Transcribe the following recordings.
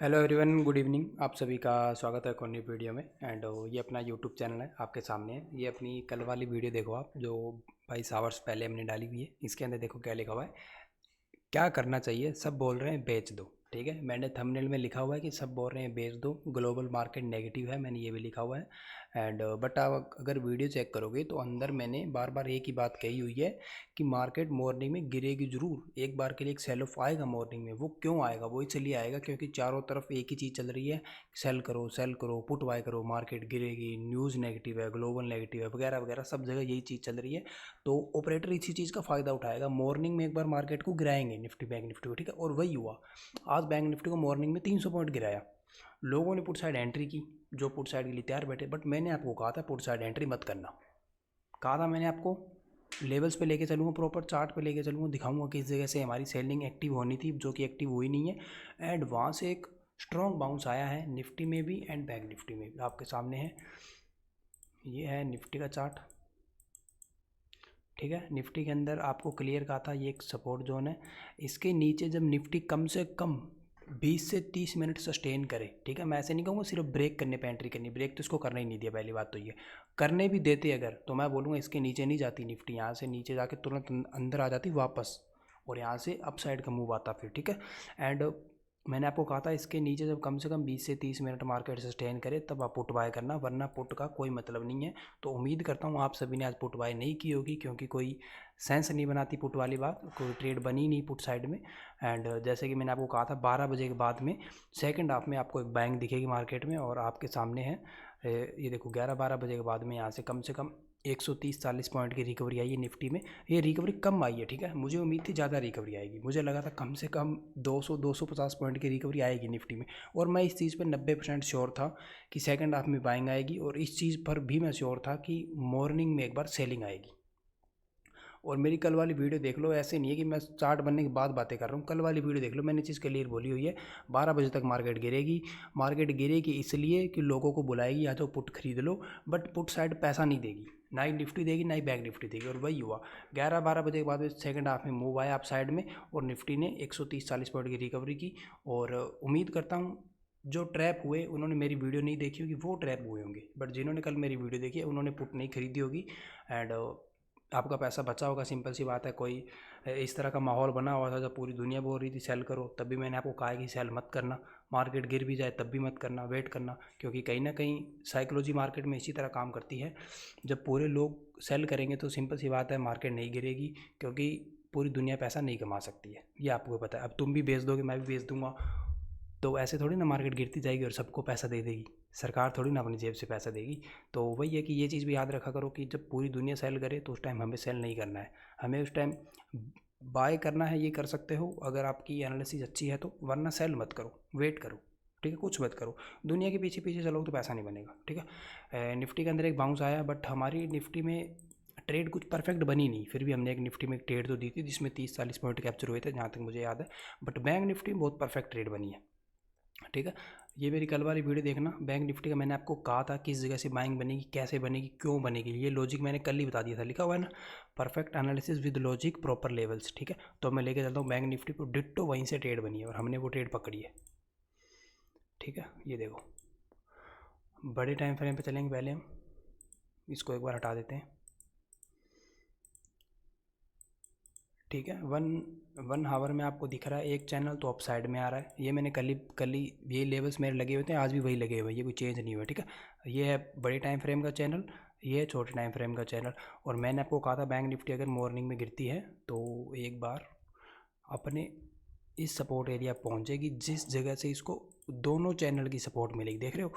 Hello everyone, good evening. आप सभी का स्वागत है एक और नई वीडियो में। एंड ये अपना यूट्यूब चैनल है, आपके सामने है। ये अपनी कल वाली वीडियो देखो आप, जो 22 आवर्स पहले हमने डाली हुई है। इसके अंदर देखो क्या लिखा हुआ है, क्या करना चाहिए। सब बोल रहे हैं बेच दो, ठीक है। मैंने थंबनेल में लिखा हुआ है कि सब बोल रहे हैं बेच दो, ग्लोबल मार्केट नेगेटिव है, मैंने ये भी लिखा हुआ है। एंड बट आप अगर वीडियो चेक करोगे तो अंदर मैंने बार बार एक ही बात कही हुई है कि मार्केट मॉर्निंग में गिरेगी ज़रूर, एक बार के लिए एक सेल ऑफ आएगा मॉर्निंग में। वो क्यों आएगा? वो इसलिए आएगा क्योंकि चारों तरफ एक ही चीज़ चल रही है, सेल करो, पुट बाय करो, मार्केट गिरेगी, न्यूज़ नेगेटिव है, ग्लोबल नेगेटिव है, वगैरह वगैरह, सब जगह यही चीज़ चल रही है। तो ऑपरेटर इसी चीज़ का फ़ायदा उठाएगा, मॉर्निंग में एक बार मार्केट को गिराएंगे, निफ्टी बैंक निफ्टी को, ठीक है। और वही हुआ, आज बैंक निफ्टी को मॉर्निंग में 300 पॉइंट गिराया। लोगों ने पुट साइड एंट्री की, जो पुट साइड के लिए तैयार बैठे। बट मैंने आपको कहा था पुट साइड एंट्री मत करना। कहा था मैंने आपको, लेवल्स पे लेके चलूँगा, प्रॉपर चार्ट पे लेके चलूँगा, दिखाऊंगा किस जगह से हमारी सेलिंग एक्टिव होनी थी, जो कि एक्टिव हुई नहीं है। एंड वहाँ से एक स्ट्रॉन्ग बाउंस आया है निफ्टी में भी एंड बैंक निफ्टी में भी, आपके सामने है। ये है निफ्टी का चार्ट, ठीक है। निफ्टी के अंदर आपको क्लियर कहा था ये एक सपोर्ट जोन है। इसके नीचे जब निफ्टी कम से कम 20 से 30 मिनट सस्टेन करे, ठीक है। मैं ऐसे नहीं कहूँगा सिर्फ ब्रेक करने पे एंट्री करनी, ब्रेक तो इसको करना ही नहीं दिया, पहली बात तो ये। करने भी देते अगर, तो मैं बोलूँगा इसके नीचे नहीं जाती निफ्टी, यहाँ से नीचे जाके तुरंत अंदर आ जाती वापस, और यहाँ से अप साइड का मूव आता फिर, ठीक है। एंड मैंने आपको कहा था इसके नीचे जब कम से कम 20 से 30 मिनट मार्केट सस्टेन करे तब आप पुट बाय करना, वरना पुट का कोई मतलब नहीं है। तो उम्मीद करता हूँ आप सभी ने आज पुट बाय नहीं की होगी, क्योंकि कोई सेंस नहीं बनाती पुट वाली बात, कोई ट्रेड बनी नहीं पुट साइड में। एंड जैसे कि मैंने आपको कहा था 12 बजे के बाद में सेकंड हाफ में आपको एक बैंक दिखेगी मार्केट में, और आपके सामने है ये देखो 11-12 बजे के बाद में यहाँ से कम 130-40 पॉइंट की रिकवरी आई है निफ्टी में। ये रिकवरी कम आई है, ठीक है। मुझे उम्मीद थी ज़्यादा रिकवरी आएगी, मुझे लगा था कम से कम 200-250 पॉइंट की रिकवरी आएगी निफ्टी में। और मैं इस चीज़ पर 90% श्योर था कि सेकंड हाफ में बाइंग आएगी, और इस चीज़ पर भी मैं श्योर था कि मॉर्निंग में एक बार सेलिंग आएगी। और मेरी कल वाली वीडियो देख लो, ऐसे नहीं है कि मैं चार्ट बनने के बाद बातें कर रहा हूँ। कल वाली वीडियो देख लो, मैंने चीज़ क्लियर बोली हुई है। 12 बजे तक मार्केट गिरेगी। मार्केट गिरेगी इसलिए कि लोगों को बुलाएगी या तो पुट खरीद लो, बट पुट साइड पैसा नहीं देगी, ना ही निफ्टी देगी ना ही बैंक निफ्टी देगी। और वही हुआ, 11-12 बजे के बाद सेकंड हाफ में मूव आया अप साइड में, और निफ्टी ने 130-40 पॉइंट की रिकवरी की। और उम्मीद करता हूँ जो ट्रैप हुए उन्होंने मेरी वीडियो नहीं देखी होगी, वो ट्रैप हुए होंगे। बट जिन्होंने कल मेरी वीडियो देखी है उन्होंने पुट नहीं खरीदी होगी। एंड आपका पैसा बचा होगा, सिंपल सी बात है। कोई इस तरह का माहौल बना हुआ था जब पूरी दुनिया बोल रही थी सेल करो, तब भी मैंने आपको कहा है कि सेल मत करना। मार्केट गिर भी जाए तब भी मत करना, वेट करना, क्योंकि कहीं ना कहीं साइकोलॉजी मार्केट में इसी तरह काम करती है। जब पूरे लोग सेल करेंगे तो सिंपल सी बात है मार्केट नहीं गिरेगी, क्योंकि पूरी दुनिया पैसा नहीं कमा सकती है, ये आपको पता है। अब तुम भी बेच दोगे, मैं भी बेच दूंगा, तो ऐसे थोड़ी ना मार्केट गिरती जाएगी और सबको पैसा दे देगी। सरकार थोड़ी ना अपनी जेब से पैसा देगी। तो वही है कि ये चीज़ भी याद रखा करो कि जब पूरी दुनिया सेल करे तो उस टाइम हमें सेल नहीं करना है, हमें उस टाइम बाय करना है। ये कर सकते हो अगर आपकी एनालिसिस अच्छी है तो, वरना सेल मत करो, वेट करो, ठीक है। कुछ मत करो, दुनिया के पीछे पीछे चलोगे तो पैसा नहीं बनेगा, ठीक है। निफ्टी के अंदर एक बाउंस आया, बट हमारी निफ्टी में ट्रेड कुछ परफेक्ट बनी नहीं। फिर भी हमने एक निफ्टी में एक ट्रेड तो दी थी जिसमें 30-40 पॉइंट कैप्चर हुए थे, जहाँ तक मुझे याद है। बट बैंक निफ्टी में बहुत परफेक्ट ट्रेड बनी है, ठीक है। ये मेरी कल वाली वीडियो देखना, बैंक निफ्टी का मैंने आपको कहा था किस जगह से बाइंग बनेगी, कैसे बनेगी, क्यों बनेगी। ये लॉजिक मैंने कल ही बता दिया था, लिखा हुआ है ना, perfect analysis with logic proper levels, ठीक है। तो मैं लेके चलता हूँ बैंक निफ्टी को, डिट्टो वहीं से ट्रेड बनी है और हमने वो ट्रेड पकड़ी है, ठीक है। ये देखो, बड़े टाइम फ्रेम पे चलेंगे पहले हम, इसको एक बार हटा देते हैं, ठीक है। वन हावर में आपको दिख रहा है एक चैनल तो अप साइड में आ रहा है। ये मैंने कल ही ये लेवल्स मेरे लगे हुए थे, आज भी वही लगे हुए हैं, ये कोई चेंज नहीं हुआ, ठीक है। ये है बड़े टाइम फ्रेम का चैनल, ये है छोटे टाइम फ्रेम का चैनल। और मैंने आपको कहा था बैंक निफ्टी अगर मॉर्निंग में गिरती है तो एक बार अपने इस सपोर्ट एरिया पहुंचेगी, जिस जगह से इसको दोनों चैनल की सपोर्ट मिलेगी। देख रहे हो,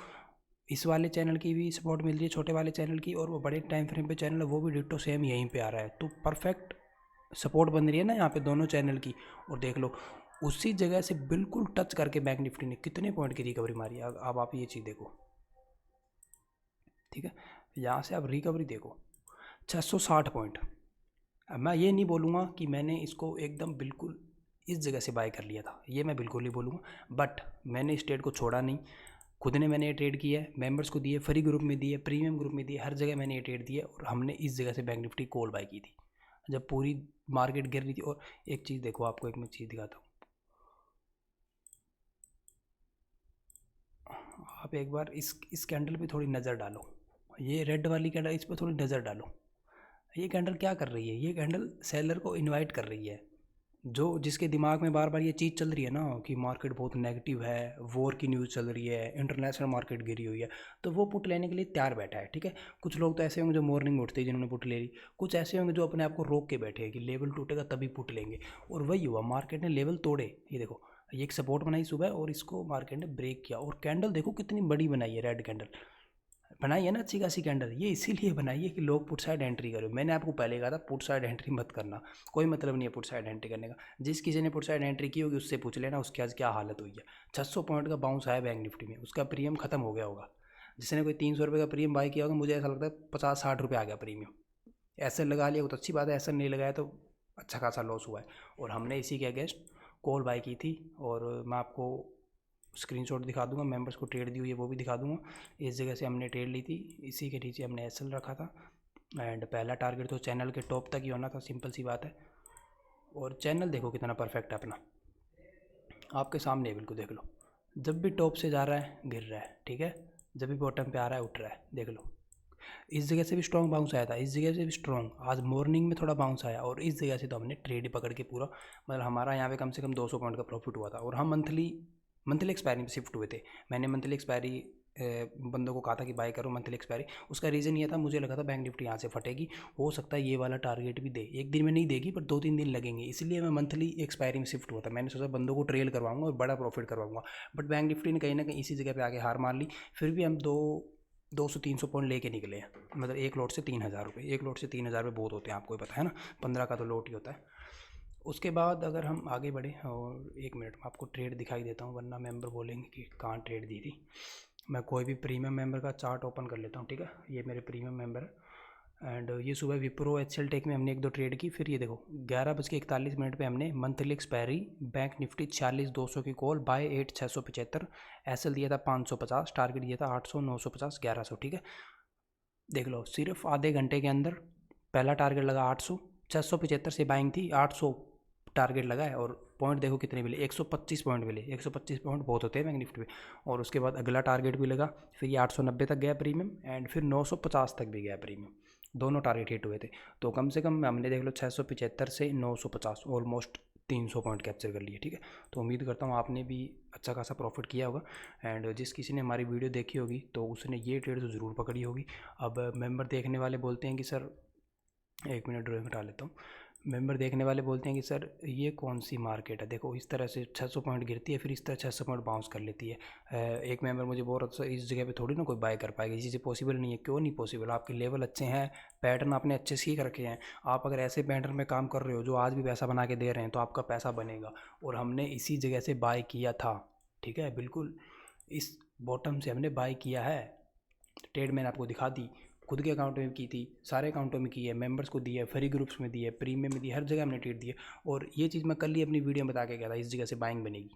इस वाले चैनल की भी सपोर्ट मिल रही है, छोटे वाले चैनल की, और वो बड़े टाइम फ्रेम पे चैनल है वो भी डिट्टो सेम यहीं पे आ रहा है। तो परफेक्ट सपोर्ट बन रही है ना यहाँ पे दोनों चैनल की। और देख लो, उसी जगह से बिल्कुल टच करके बैंक निफ्टी ने कितने पॉइंट की रिकवरी मारी है। अब आप ये चीज़ देखो, ठीक है। यहाँ से आप रिकवरी देखो, 660 पॉइंट। अब मैं ये नहीं बोलूँगा कि मैंने इसको एकदम बिल्कुल इस जगह से बाय कर लिया था, ये मैं बिल्कुल नहीं बोलूँगा। बट मैंने इस ट्रेड को छोड़ा नहीं, खुद ने मैंने ये ट्रेड किया है, मेंबर्स को दिए, फ्री ग्रुप में दिए, प्रीमियम ग्रुप में दिए, हर जगह मैंने ये ट्रेड दिया। और हमने इस जगह से बैंक निफ्टी कॉल बाय की थी जब पूरी मार्केट गिर रही थी। और एक चीज़ देखो, आपको एक मैं चीज़ दिखाता हूँ, आप एक बार इस कैंडल पे थोड़ी नज़र डालो, ये रेड वाली कैंडल, इस पर थोड़ी नज़र डालो। ये कैंडल क्या कर रही है? ये कैंडल सेलर को इनवाइट कर रही है। जो जिसके दिमाग में बार बार ये चीज़ चल रही है ना कि मार्केट बहुत नेगेटिव है, वॉर की न्यूज़ चल रही है, इंटरनेशनल मार्केट गिरी हुई है, तो वो पुट लेने के लिए तैयार बैठा है। ठीक है, कुछ लोग तो ऐसे होंगे जो मॉर्निंग में उठते हैं जिन्होंने पुट ले ली, कुछ ऐसे होंगे जो अपने आप को रोक के बैठे हैं कि लेवल टूटेगा तभी पुट लेंगे, और वही हुआ, मार्केट ने लेवल तोड़े। ये देखो, ये एक सपोर्ट बनाई सुबह और इसको मार्केट ने ब्रेक किया, और कैंडल देखो कितनी बड़ी बनाई है, रेड कैंडल बनाई है ना, अच्छी खासी कैंडल। ये इसीलिए बनाई है कि लोग पुट साइड एंट्री करो। मैंने आपको पहले कहा था पुट साइड एंट्री मत करना, कोई मतलब नहीं है पुट साइड एंट्री करने का। जिस किसी ने पुट साइड एंट्री की होगी उससे पूछ लेना उसकी आज क्या हालत हुई है। 600 पॉइंट का बाउंस आया बैंक निफ्टी में, उसका प्रीमियम खत्म हो गया होगा। जिसने कोई 300 रुपये का प्रीमियम बाई किया होगा, मुझे ऐसा लगता है 50-60 रुपये आ गया प्रीमियम। ऐसे लगा लिया तो अच्छी बात है, ऐसा नहीं लगाया तो अच्छा खासा लॉस हुआ है। और हमने इसी के अगेंस्ट कॉल बाई की थी, और मैं आपको स्क्रीनशॉट दिखा दूंगा, मेंबर्स को ट्रेड दी हुई है वो भी दिखा दूंगा। इस जगह से हमने ट्रेड ली थी, इसी के नीचे हमने एसएल रखा था, एंड पहला टारगेट तो चैनल के टॉप तक ही होना था, सिंपल सी बात है। और चैनल देखो कितना परफेक्ट है अपना, आपके सामने है बिल्कुल, देख लो। जब भी टॉप से जा रहा है गिर रहा है, ठीक है, जब भी बॉटम पे आ रहा है उठ रहा है, देख लो। इस जगह से भी स्ट्रॉन्ग बाउंस आया था, इस जगह से भी स्ट्रॉन्ग, आज मॉर्निंग में थोड़ा बाउंस आया, और इस जगह से तो हमने ट्रेड पकड़ के पूरा, मतलब हमारा यहाँ पे कम से कम 200 पॉइंट का प्रॉफिट हुआ था। और हम मंथली एक्सपायरी में शिफ्ट हुए थे। मैंने मंथली एक्सपायरी बंदों को कहा था कि बाय करो मंथली एक्सपायरी। उसका रीज़न ये था, मुझे लगा था बैंक निफ्टी यहाँ से फटेगी, हो सकता है ये वाला टारगेट भी दे, एक दिन में नहीं देगी पर 2-3 दिन लगेंगे, इसलिए मैं मंथली एक्सपायरी में शिफ्ट हुआ था। मैंने सोचा बंदों को ट्रेल करवाऊंगा और बड़ा प्रॉफिट करवाऊंगा, बट बैंक निफ्टी ने कहीं ना कहीं इसी जगह पे आके हार मान ली। फिर भी हम 200-300 पॉइंट लेके निकले हैं, मतलब एक लॉट से 3,000 रुपये, एक लॉट से 3,000 रुपये बहुत होते हैं, आपको पता है ना, 15 का तो लॉट ही होता है। उसके बाद अगर हम आगे बढ़े, और 1 मिनट में आपको ट्रेड दिखाई देता हूँ, वरना मेंबर बोलेंगे कि कहाँ ट्रेड दी थी। मैं कोई भी प्रीमियम मेंबर का चार्ट ओपन कर लेता हूँ, ठीक है, ये मेरे प्रीमियम मेंबर है। एंड ये सुबह विप्रो एचएल टेक में हमने 1-2 ट्रेड की। फिर ये देखो 11:41 पे हमने मंथली एक्सपायरी बैंक निफ्टी 46,200 की कॉल बाय 8,675, एसएल दिया था 550, टारगेट दिया था 800, 950, 1100, ठीक है। देख लो सिर्फ आधे घंटे के अंदर पहला टारगेट लगा 800, 675 से बाइंग थी, 800 टारगेट लगा है, और पॉइंट देखो कितने मिले, 125 पॉइंट मिले। 125 पॉइंट बहुत होते हैं बैंक निफ्टी में। और उसके बाद अगला टारगेट भी लगा, फिर ये 890 तक गया प्रीमियम, एंड फिर 950 तक भी गया प्रीमियम, दोनों टारगेट हिट हुए थे। तो कम से कम हमने देख लो 675 से 950 ऑलमोस्ट 300 पॉइंट कैप्चर कर लिए, ठीक है। तो उम्मीद करता हूँ आपने भी अच्छा खासा प्रॉफिट किया होगा, एंड जिस किसी ने हमारी वीडियो देखी होगी तो उसने ये ट्रेड तो ज़रूर पकड़ी होगी। अब मेंबर देखने वाले बोलते हैं कि सर, 1 मिनट ड्राइंग हटा लेता हूँ। मेंबर देखने वाले बोलते हैं कि सर ये कौन सी मार्केट है, देखो इस तरह से 600 पॉइंट गिरती है, फिर इस तरह 600 पॉइंट बाउंस कर लेती है। एक मेंबर मुझे बोल रहा था सर इस जगह पे थोड़ी ना कोई बाय कर पाएगा, इसी से पॉसिबल नहीं है। क्यों नहीं पॉसिबल? आपके लेवल अच्छे हैं, पैटर्न आपने अच्छे सीख रखे हैं, आप अगर ऐसे पैटर्न में काम कर रहे हो जो आज भी पैसा बना के दे रहे हैं, तो आपका पैसा बनेगा। और हमने इसी जगह से बाय किया था, ठीक है, बिल्कुल इस बॉटम से हमने बाय किया है। ट्रेड मैंने आपको दिखा दी, खुद के अकाउंट में की थी, सारे अकाउंटों में की है, मेंबर्स को दी है, फ्री ग्रुप्स में दी है, प्रीमियम में दी है, हर जगह हमने ट्रेड दी है। और ये चीज़ मैं कल ही अपनी वीडियो में बता के गया था, इस जगह से बाइंग बनेगी।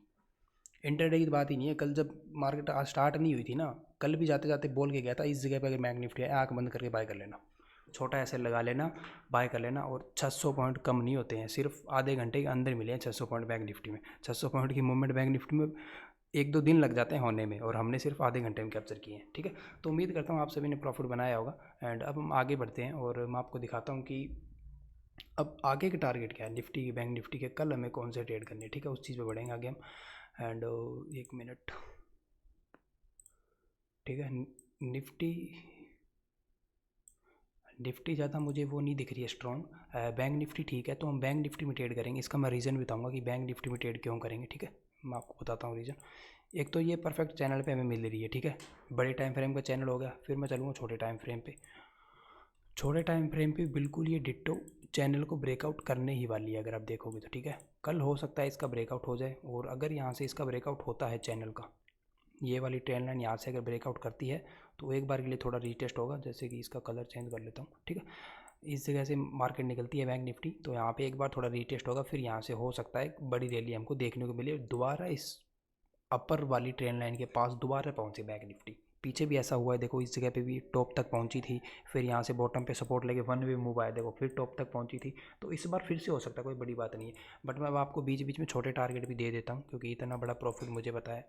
इंटरडे की बात ही नहीं है, कल जब मार्केट आज स्टार्ट नहीं हुई थी ना, कल भी जाते जाते बोल के गया था इस जगह पर अगर बैंक निफ्टी है आँख बंद करके बाय कर लेना, छोटा ऐसे लगा लेना, बाय कर लेना। और 600 पॉइंट कम नहीं होते हैं, सिर्फ आधे घंटे के अंदर मिले हैं 600 पॉइंट बैंक निफ्टी में। 600 पॉइंट की मूवमेंट बैंक निफ्टी में 1-2 दिन लग जाते हैं होने में, और हमने सिर्फ आधे घंटे में कैप्चर किए हैं, ठीक है। तो उम्मीद करता हूँ आप सभी ने प्रॉफिट बनाया होगा। एंड अब हम आगे बढ़ते हैं, और मैं आपको दिखाता हूँ कि अब आगे के टारगेट क्या है निफ्टी के, बैंक निफ्टी के, कल हमें कौन से ट्रेड करने हैं, ठीक है, उस चीज़ पे बढ़ेंगे आगे हम। एंड 1 मिनट, ठीक है। निफ्टी ज़्यादा मुझे वो नहीं दिख रही है स्ट्रॉन्ग। बैंक निफ्टी ठीक है, तो हम बैंक निफ्टी में ट्रेड करेंगे। इसका मैं रीज़न बताऊंगा कि बैंक निफ्टी में ट्रेड क्यों करेंगे, ठीक है। मैं आपको बताता हूँ रीज़न। एक तो ये परफेक्ट चैनल पे हमें मिल रही है, ठीक है, बड़े टाइम फ्रेम का चैनल हो गया। फिर मैं चलूँगा छोटे टाइम फ्रेम पे। छोटे टाइम फ्रेम पे बिल्कुल ये डिट्टो चैनल को ब्रेकआउट करने ही वाली है, अगर आप देखोगे तो, ठीक है। कल हो सकता है इसका ब्रेकआउट हो जाए, और अगर यहाँ से इसका ब्रेकआउट होता है चैनल का, ये वाली ट्रेंड लाइन यहाँ से अगर ब्रेकआउट करती है, तो एक बार के लिए थोड़ा रीटेस्ट होगा। जैसे कि इसका कलर चेंज कर लेता हूँ, ठीक है। इस जगह से मार्केट निकलती है बैंक निफ्टी, तो यहाँ पे एक बार थोड़ा रीटेस्ट होगा, फिर यहाँ से हो सकता है बड़ी रैली हमको देखने को मिले, दोबारा इस अपर वाली ट्रेंड लाइन के पास दोबारा पहुँचे बैंक निफ्टी। पीछे भी ऐसा हुआ है, देखो इस जगह पे भी टॉप तक पहुंची थी, फिर यहाँ से बॉटम पे सपोर्ट लेके 1 वे मूव आया, देखो फिर टॉप तक पहुंची थी। तो इस बार फिर से हो सकता है, कोई बड़ी बात नहीं है। बट मैं अब आपको बीच बीच में छोटे टारगेट भी दे देता हूँ, क्योंकि इतना बड़ा प्रॉफिट मुझे पता है।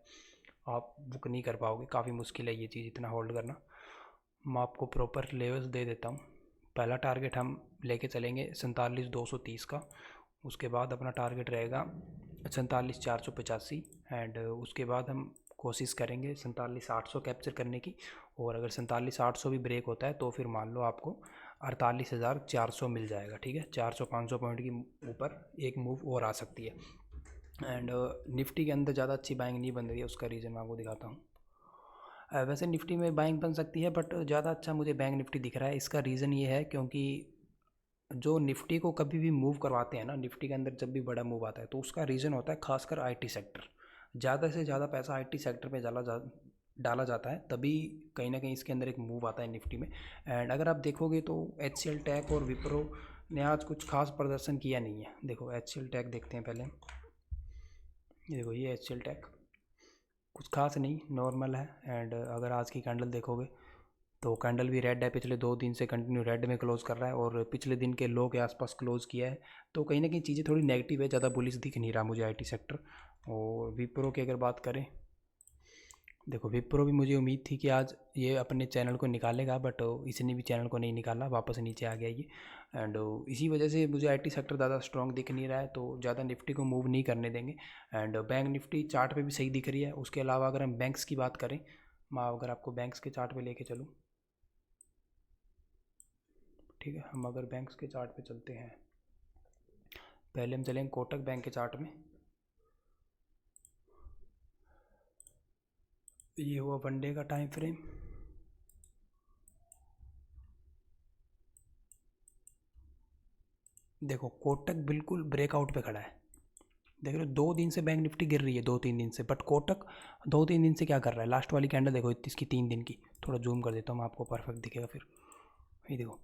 आप बुक नहीं कर पाओगे, काफ़ी मुश्किल है ये चीज़ इतना होल्ड करना। मैं आपको प्रॉपर लेवल्स दे देता हूँ। पहला टारगेट हम लेके चलेंगे 47,230 का, उसके बाद अपना टारगेट रहेगा 47,485 एंड उसके बाद हम कोशिश करेंगे 47,800 कैप्चर करने की। और अगर 47,800 भी ब्रेक होता है तो फिर मान लो आपको 48,400 मिल जाएगा, ठीक है। 400-500 पॉइंट की ऊपर एक मूव और आ सकती है। एंड निफ्टी के अंदर ज़्यादा अच्छी बाइंग नहीं बन रही है, उसका रीज़न मैं आपको दिखाता हूँ। वैसे निफ्टी में बाइंग बन सकती है बट ज़्यादा अच्छा मुझे बैंक निफ्टी दिख रहा है। इसका रीज़न ये है क्योंकि जो निफ्टी को कभी भी मूव करवाते हैं ना, निफ्टी के अंदर जब भी बड़ा मूव आता है तो उसका रीज़न होता है खासकर आईटी सेक्टर। ज़्यादा से ज़्यादा पैसा आईटी सेक्टर पे डाला जाता है, तभी कहीं ना कहीं इसके अंदर एक मूव आता है निफ्टी में। एंड अगर आप देखोगे तो एचसीएल टेक और विप्रो ने आज कुछ खास प्रदर्शन किया नहीं है। देखो एचसीएल टेक देखते हैं पहले, ये देखो ये एचसीएल टेक कुछ खास नहीं, नॉर्मल है। एंड अगर आज की कैंडल देखोगे तो कैंडल भी रेड है, पिछले 2 दिन से कंटिन्यू रेड में क्लोज कर रहा है और पिछले दिन के लो के आसपास क्लोज किया है। तो कहीं ना कहीं चीज़ें थोड़ी नेगेटिव है, ज़्यादा बुलिश दिख नहीं रहा मुझे आईटी सेक्टर। और विप्रो की अगर बात करें, देखो विप्रो भी मुझे उम्मीद थी कि आज ये अपने चैनल को निकालेगा बट इसने भी चैनल को नहीं निकाला, वापस नीचे आ गया ये। एंड इसी वजह से मुझे आईटी सेक्टर ज़्यादा स्ट्रॉन्ग दिख नहीं रहा है, तो ज़्यादा निफ्टी को मूव नहीं करने देंगे। एंड बैंक निफ्टी चार्ट पे भी सही दिख रही है। उसके अलावा अगर हम बैंक्स की बात करें, मैं अगर आपको बैंक्स के चार्ट पे लेके चलूँ, ठीक है, हम अगर बैंक्स के चार्ट पे चलते हैं, पहले हम चलेंगे कोटक बैंक के चार्ट में। ये हुआ वनडे का टाइम फ्रेम। देखो कोटक बिल्कुल ब्रेकआउट पे खड़ा है, देख रहे हो 2 दिन से बैंक निफ्टी गिर रही है, 2-3 दिन से, बट कोटक 2-3 दिन से क्या कर रहा है, लास्ट वाली कैंडल देखो इसकी 3 दिन की, थोड़ा जूम कर देता हूँ मैं आपको, परफेक्ट दिखेगा फिर। ये देखो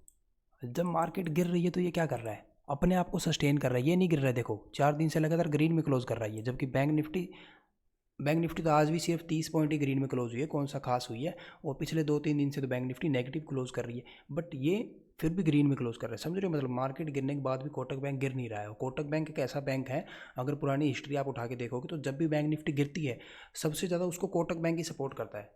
जब मार्केट गिर रही है तो ये क्या कर रहा है, अपने आप को सस्टेन कर रहा है, ये नहीं गिर रहा है। देखो 4 दिन से लगातार ग्रीन में क्लोज कर रहा है ये, जबकि बैंक निफ्टी तो आज भी सिर्फ 30 पॉइंट ही ग्रीन में क्लोज हुई है, कौन सा खास हुई है। और पिछले 2-3 दिन से तो बैंक निफ्टी नेगेटिव क्लोज कर रही है, बट ये फिर भी ग्रीन में क्लोज कर रहा है। समझ रहे हो, मतलब मार्केट गिरने के बाद भी कोटक बैंक गिर नहीं रहा है। और कोटक बैंक एक ऐसा बैंक है, अगर पुरानी हिस्ट्री आप उठा के देखोगे तो जब भी बैंक निफ्टी गिरती है सबसे ज़्यादा उसको कोटक बैंक ही सपोर्ट करता है।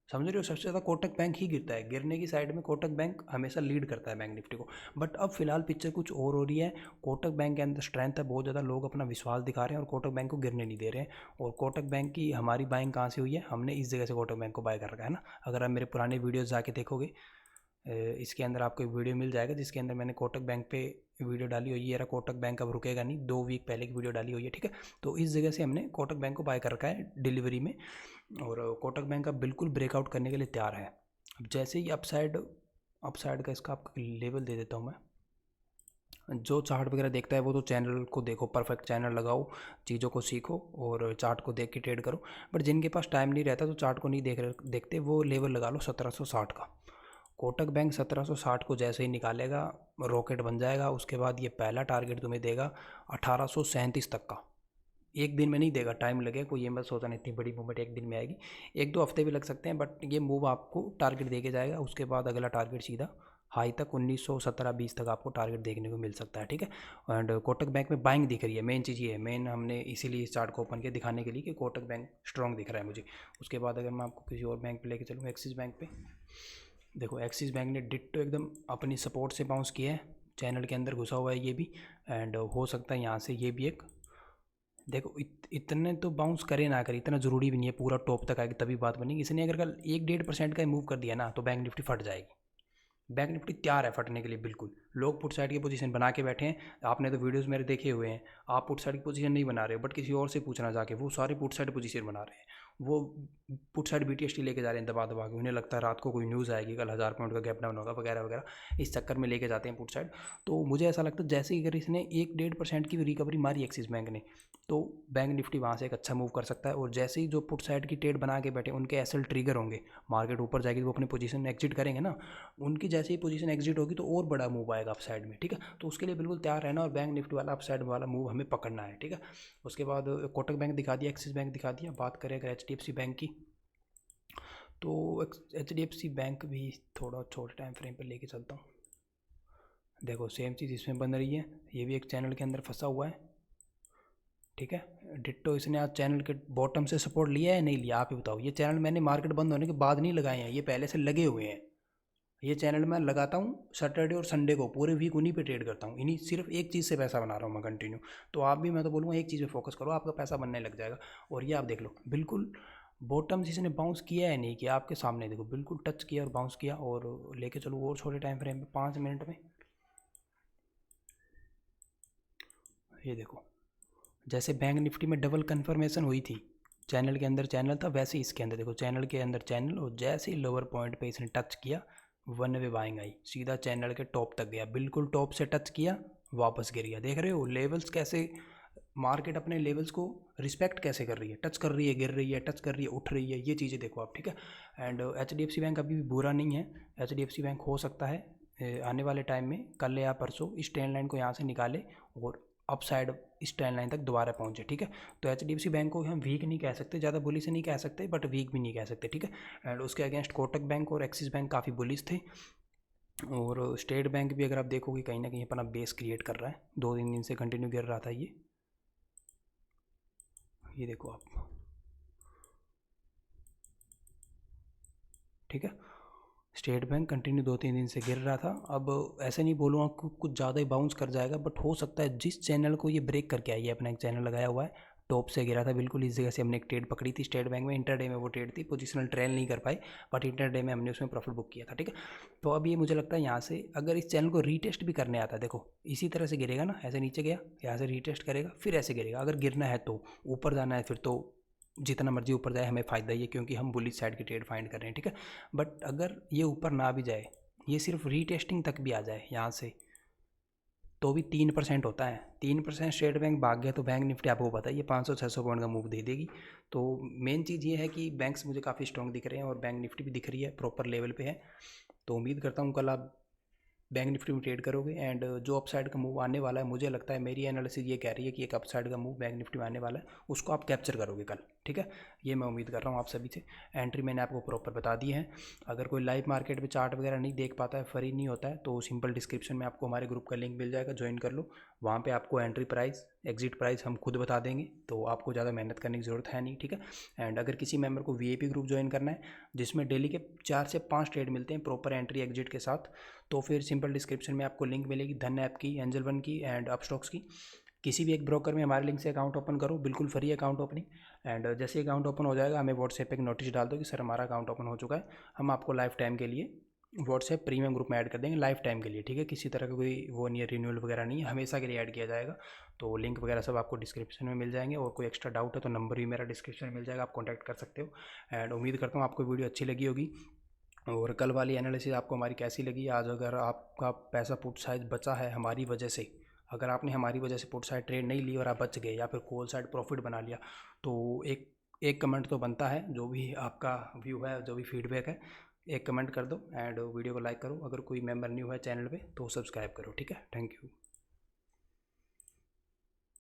समझ रहे हो, सबसे ज़्यादा कोटक बैंक ही गिरता है, गिरने की साइड में कोटक बैंक हमेशा लीड करता है बैंक निफ्टी को। बट अब फिलहाल पिक्चर कुछ और हो रही है, कोटक बैंक के अंदर स्ट्रेंथ है बहुत ज़्यादा, लोग अपना विश्वास दिखा रहे हैं और कोटक बैंक को गिरने नहीं दे रहे हैं। और कोटक बैंक की हमारी बाइंग कहाँ से हुई है, हमने इस जगह से कोटक बैंक को बाय कर रखा है ना। अगर आप मेरे पुराने वीडियोज़ जाके देखोगे, इसके अंदर आपको एक वीडियो मिल जाएगा जिसके अंदर मैंने कोटक बैंक पे वीडियो डाली हुई है। ये रहा कोटक बैंक अब रुकेगा नहीं, 2 वीक पहले की वीडियो डाली हुई है, ठीक है। तो इस जगह से हमने कोटक बैंक को बाय कर रखा है डिलीवरी में, और कोटक बैंक अब बिल्कुल ब्रेकआउट करने के लिए तैयार है। अब जैसे ही अपसाइड का इसका आपका लेवल दे देता हूँ मैं। जो चार्ट वगैरह देखता है वो तो चैनल को देखो, परफेक्ट चैनल लगाओ, चीज़ों को सीखो और चार्ट को देख के ट्रेड करो। बट जिनके पास टाइम नहीं रहता तो चार्ट को नहीं देखते, वो लेवल लगा लो 1760 का। कोटक बैंक 1760 को जैसे ही निकालेगा रॉकेट बन जाएगा। उसके बाद ये पहला टारगेट तुम्हें देगा 1837 तक का। एक दिन में नहीं देगा, टाइम लगेगा, कोई ये मत सोचना इतनी बड़ी मूवमेंट एक दिन में आएगी, 1-2 हफ्ते भी लग सकते हैं, बट ये मूव आपको टारगेट दे के जाएगा। उसके बाद अगला टारगेट सीधा हाई तक 1917-20 तक आपको टारगेट देखने को मिल सकता है, ठीक है। एंड कोटक बैंक में बाइंग दिख रही है, मेन चीज़ ये है, मेन हमने इसीलिए इस चार्ट को ओपन किया दिखाने के लिए कि कोटक बैंक स्ट्रॉन्ग दिख रहा है मुझे। उसके बाद अगर मैं आपको किसी और बैंक पे लेके चलूँ, एक्सिस बैंक पे, देखो एक्सिस बैंक ने डिट्टो एकदम अपनी सपोर्ट से बाउंस किया है, चैनल के अंदर घुसा हुआ है ये भी। एंड हो सकता है यहाँ से ये भी एक, देखो इतने तो बाउंस करे ना करे, इतना ज़रूरी भी नहीं है पूरा टॉप तक आएगी तभी बात बनेगी। इसने अगर कल 1-1.5% का मूव कर दिया ना तो बैंक निफ्टी फट जाएगी। बैंक निफ्टी तैयार है फटने के लिए बिल्कुल। लोग पुट साइड की पोजीशन बना के बैठे हैं, आपने तो वीडियोस मेरे देखे हुए हैं, आप पुट साइड की पोजीशन नहीं बना रहे हो, बट किसी और से पूछना जाके, वो सारे पुट साइड पोजीशन बना रहे हैं। वो पुट साइड BTST लेके जा रहे हैं दबा दबा के, उन्हें लगता है रात को कोई न्यूज़ आएगी, कल 1000 पॉइंट का गैप डाउन होगा वगैरह वगैरह, इस चक्कर में लेके जाते हैं पुट साइड। तो मुझे ऐसा लगता है जैसे ही अगर इसने 1-1.5% की रिकवरी मारी एक्सिस बैंक ने, तो बैंक निफ्टी वहाँ से एक अच्छा मूव कर सकता है। और जैसे ही जो पुट साइड की ट्रेड बना के बैठे उनके एसएल ट्रिगर होंगे, मार्केट ऊपर जाएगी तो वो अपनी पोजीशन एग्जिट करेंगे ना, उनकी जैसे ही पोजीशन एग्जिट होगी तो और बड़ा मूव आएगा अप साइड में, ठीक है। तो उसके लिए बिल्कुल तैयार रहना और बैंक निफ्टी वाला अप साइड वाला मूव हमें पकड़ना है, ठीक है। उसके बाद कोटक बैंक दिखा दिया, एक्सिस बैंक दिखा दिया। बात करें अगर HDFC बैंक की, तो HDFC बैंक भी थोड़ा छोटे टाइम फ्रेम पर लेके चलता हूँ। देखो सेम चीज़ इसमें बन रही है, ये भी एक चैनल के अंदर फंसा हुआ है, ठीक है। डिट्टो इसने आज चैनल के बॉटम से सपोर्ट लिया है नहीं लिया, आप ही बताओ। ये चैनल मैंने मार्केट बंद होने के बाद नहीं लगाए हैं, ये पहले से लगे हुए हैं। ये चैनल मैं लगाता हूँ सैटरडे और संडे को, पूरे वीक उन्हीं पे ट्रेड करता हूँ, इन्हीं सिर्फ एक चीज़ से पैसा बना रहा हूँ मैं कंटिन्यू। तो आप भी, मैं तो बोलूँगा एक चीज़ पे फोकस करो, आपका पैसा बनने लग जाएगा। और ये आप देख लो, बिल्कुल बॉटम जिसने बाउंस किया है नहीं किया, आपके सामने देखो, बिल्कुल टच किया और बाउंस किया। और लेके चलो और छोटे टाइम फ्रेम में 5 मिनट में, ये देखो जैसे बैंक निफ्टी में डबल कन्फर्मेशन हुई थी, चैनल के अंदर चैनल था, वैसे इसके अंदर देखो चैनल के अंदर चैनल, और जैसे ही लोअर पॉइंट पे इसने टच किया, वन वे बाइंग आई, सीधा चैनल के टॉप तक गया, बिल्कुल टॉप से टच किया, वापस गिर गया। देख रहे हो लेवल्स कैसे, मार्केट अपने लेवल्स को रिस्पेक्ट कैसे कर रही है, टच कर रही है, गिर रही है, टच कर रही है, उठ रही है, ये चीज़ें देखो आप, ठीक है। एंड HDFC बैंक अभी भी बुरा नहीं है। HDFC बैंक हो सकता है आने वाले टाइम में, कल या परसों, इस ट्रेंड लाइन को यहाँ से निकाले और अप साइड इस ट्रेंड लाइन तक दोबारा पहुँचे, ठीक है। तो HDFC बैंक को हम वीक नहीं कह सकते, ज़्यादा बुलिश नहीं कह सकते, बट वीक भी नहीं कह सकते, ठीक है। एंड उसके अगेंस्ट कोटक बैंक और एक्सिस बैंक काफ़ी बुलिश थे। और स्टेट बैंक भी अगर आप देखोगे कहीं ना कहीं अपना बेस क्रिएट कर रहा है, 2-3 दिन से कंटिन्यू गिर रहा था ये देखो आप, ठीक है। स्टेट बैंक कंटिन्यू 2-3 दिन से गिर रहा था। अब ऐसे नहीं बोलूँगा कुछ ज़्यादा ही बाउंस कर जाएगा, बट हो सकता है जिस चैनल को ये ब्रेक करके आई है, अपना एक चैनल लगाया हुआ है, टॉप से गिरा था बिल्कुल, इस जगह से हमने एक ट्रेड पकड़ी थी स्टेट बैंक में, इंटरडे में वो ट्रेड थी, पोजिशनल ट्रेल नहीं कर पाई, बट इंटरडे में हमने उसमें प्रॉफिट बुक किया था, ठीक है। तो अब ये मुझे लगता है यहाँ से अगर इस चैनल को रीटेस्ट भी करने आता है, देखो इसी तरह से गिरेगा ना, ऐसे नीचे गया, यहाँ से रीटेस्ट करेगा, फिर ऐसे गिरेगा। अगर गिरना है तो ऊपर जाना है, फिर तो जितना मर्जी ऊपर जाए हमें फ़ायदा ही है, क्योंकि हम बुलिश साइड की ट्रेड फाइंड कर रहे हैं, ठीक है। बट अगर ये ऊपर ना भी जाए, ये सिर्फ रीटेस्टिंग तक भी आ जाए यहाँ से, तो भी 3% होता है। 3% स्टेट बैंक भाग गया तो बैंक निफ्टी आपको पता है ये 500-600 पॉइंट का मूव दे देगी। तो मेन चीज़ ये है कि बैंक्स मुझे काफ़ी स्ट्रॉन्ग दिख रहे हैं और बैंक निफ्टी भी दिख रही है, प्रॉपर लेवल पे है। तो उम्मीद करता हूँ कल आप बैंक निफ्टी में ट्रेड करोगे। एंड जो अपसाइड का मूव आने वाला है, मुझे लगता है मेरी एनालिसिस ये कह रही है कि एक अपसाइड का मूव बैंक निफ्टी में आने वाला है, उसको आप कैप्चर करोगे कल, ठीक है। ये मैं उम्मीद कर रहा हूँ आप सभी से। एंट्री मैंने आपको प्रॉपर बता दी है। अगर कोई लाइव मार्केट में चार्ट वगैरह नहीं देख पाता है, फ्री नहीं होता है, तो सिंपल डिस्क्रिप्शन में आपको हमारे ग्रुप का लिंक मिल जाएगा, ज्वाइन कर लो। वहाँ पर आपको एंट्री प्राइस, एग्जिट प्राइस हम खुद बता देंगे, तो आपको ज़्यादा मेहनत करने की ज़रूरत है नहीं, ठीक है। एंड अगर किसी मेंबर को VIP ग्रुप ज्वाइन करना है, जिसमें डेली के 4 से 5 ट्रेड मिलते हैं प्रॉपर एंट्री एग्जिट के साथ, तो फिर सिंपल डिस्क्रिप्शन में आपको लिंक मिलेगी धन ऐप की, एंजल वन की एंड अपस्टॉक्स की। किसी भी एक ब्रोकर में हमारे लिंक से अकाउंट ओपन करो, बिल्कुल फ्री अकाउंट ओपनिंग। एंड जैसे अकाउंट ओपन हो जाएगा, हमें व्हाट्सएप पे एक नोटिस डाल दो कि सर हमारा अकाउंट ओपन हो चुका है, हम आपको लाइफ टाइम के लिए व्हाट्सएप प्रीमियम ग्रुप में ऐड कर देंगे, लाइफ टाइम के लिए, ठीक है। किसी तरह का कोई वो नहीं है, रिन्यूअल वगैरह नहीं है, हमेशा के लिए ऐड किया जाएगा। तो लिंक वगैरह सब आपको डिस्क्रिप्शन में मिल जाएंगे, और कोई एक्स्ट्रा डाउट है तो नंबर भी मेरा डिस्क्रिप्शन में मिल जाएगा, आप कॉन्टैक्ट कर सकते हो। एंड उम्मीद करता हूँ आपको वीडियो अच्छी लगी होगी। और कल वाली एनालिसिस आपको हमारी कैसी लगी। आज अगर आपका पैसा पुट साइड बचा है हमारी वजह से, अगर आपने हमारी वजह से पुट साइड ट्रेड नहीं ली और आप बच गए, या फिर कॉल साइड प्रॉफिट बना लिया, तो एक कमेंट तो बनता है, जो भी आपका व्यू है, जो भी फीडबैक है, एक कमेंट कर दो। एंड वीडियो को लाइक करो। अगर कोई मेंबर न्यू है चैनल पे तो सब्सक्राइब करो, ठीक है। Thank you.